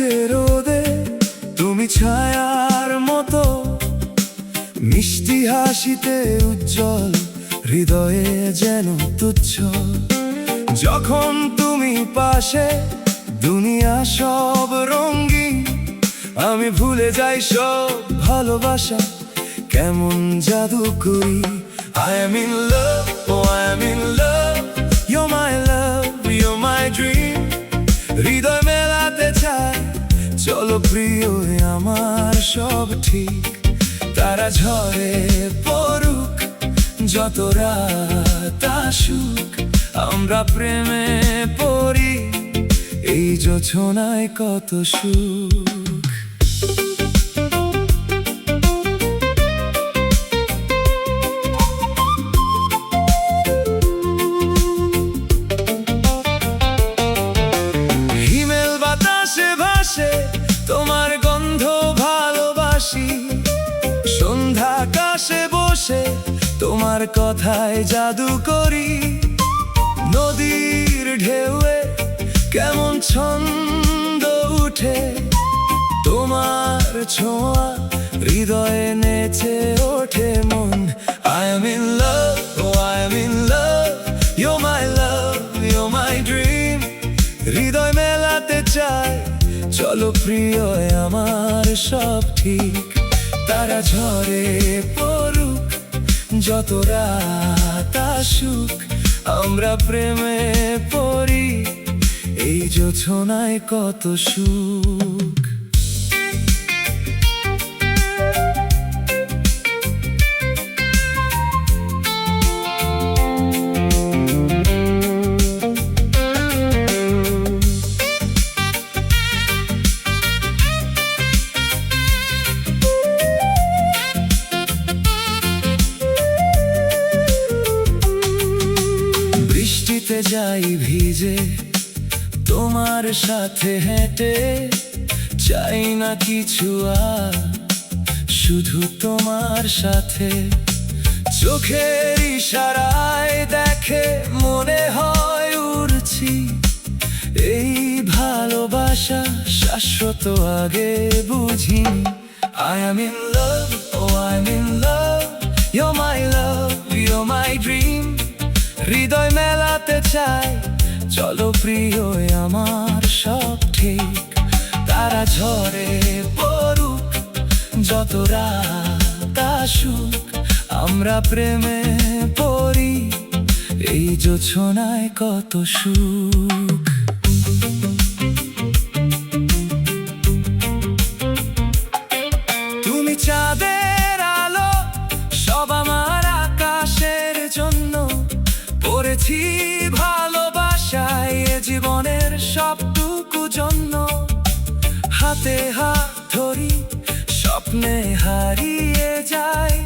যে রোদে তুমি ছায়ার মতো, মিষ্টি হাসিতে উজ্জ্বল, হৃদয়ে যেন তুচ্ছ। যখন তুমি পাশে দুনিয়া সব রঙিন, আমি ভুলে যাই সব ভালোবাসা, কেমন জাদু করি। I am in love, oh I am in love, you're my love, you're my dream। হৃদয় মেলাতে চাই, চলো প্রিয় আমার সব ঠিক। তারা ঝরে পড়ুক, যত রাত আসুক, আমরা প্রেমে পড়ি, এই জোছনায় কত সুখ। হিমেল বাতাসে ভাসে তোমার গন্ধ ভালোবাসি, সন্ধ্যা আকাশে বসে তোমার কথায় জাদু করি। নদীর ঢেউয়ে কেমন ছন্দ উঠে, তোমার ছোঁয়া হৃদয়ে নেচে ওঠে মন। I am in love, oh I am in love, you're my love, you're my dream। হৃদয় মেলাতে চাই, চলো প্রিয় আমার সব ঠিক। তারা ঝরে পড়ুক, যত রাত আসুক, আমরা প্রেমে পড়ি, এই জোছনায় কত সুখ। বৃষ্টিতে যাই ভিজে তোমার সাথে হেঁটে, চাই না কিছু আর, শুধু তোমার সাথে। চোখের ইশারায় দেখে মনে হয় উড়ছি, এই ভালোবাসা শাশ্বত আগে বুঝিনি। I am in love, oh I am in love, you're my love, you're my dream। হৃদয় মেলাতে চাই, চলো প্রিয় আমার সব ঠিক। তারা ঝরে পড়ুক, যত রাত আসুক, আমরা প্রেমে পড়ি, এই জোছনায় কত সুখ। তুমি চাঁদের আলো, সব আমার আকাশের জন্য। পড়েছি ভালোবাসায় এ জীবনের সবটুকু জন্য। হাতে হাত ধরি, স্বপ্নে হারিয়ে যায়,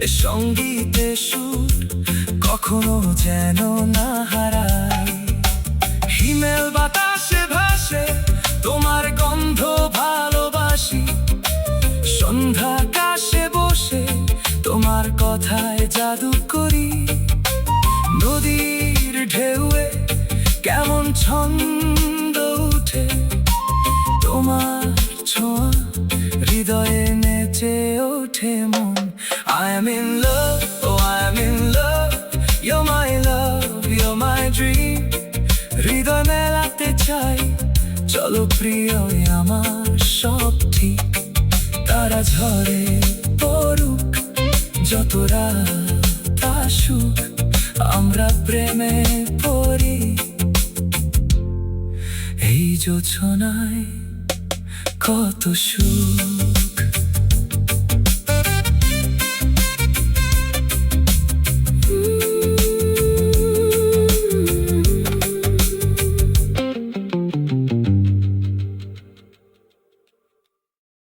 এ সঙ্গীতে সুর কখনো যেন না হারায়। হিমেল বাতাসে ভাসে তোমার গন্ধ ভালোবাসি, সন্ধ্যা আকাশে বসে তোমার কথায় জাদু করি। নদীর ঢেউয়ে কেমন ছন্দ উঠে, তোমার ছোঁয়া হৃদয়ে নেচে ওঠে মন। I am in love, oh I am in love, you're my love, you're my dream। হৃদয় মেলাতে চাই, চলো প্রিয় আমার সব ঠিক। তারা ঝরে পড়ুক, যত রাত আসুক, আমরা প্রেমে পড়ি, এই জোছনায় কত সুখ।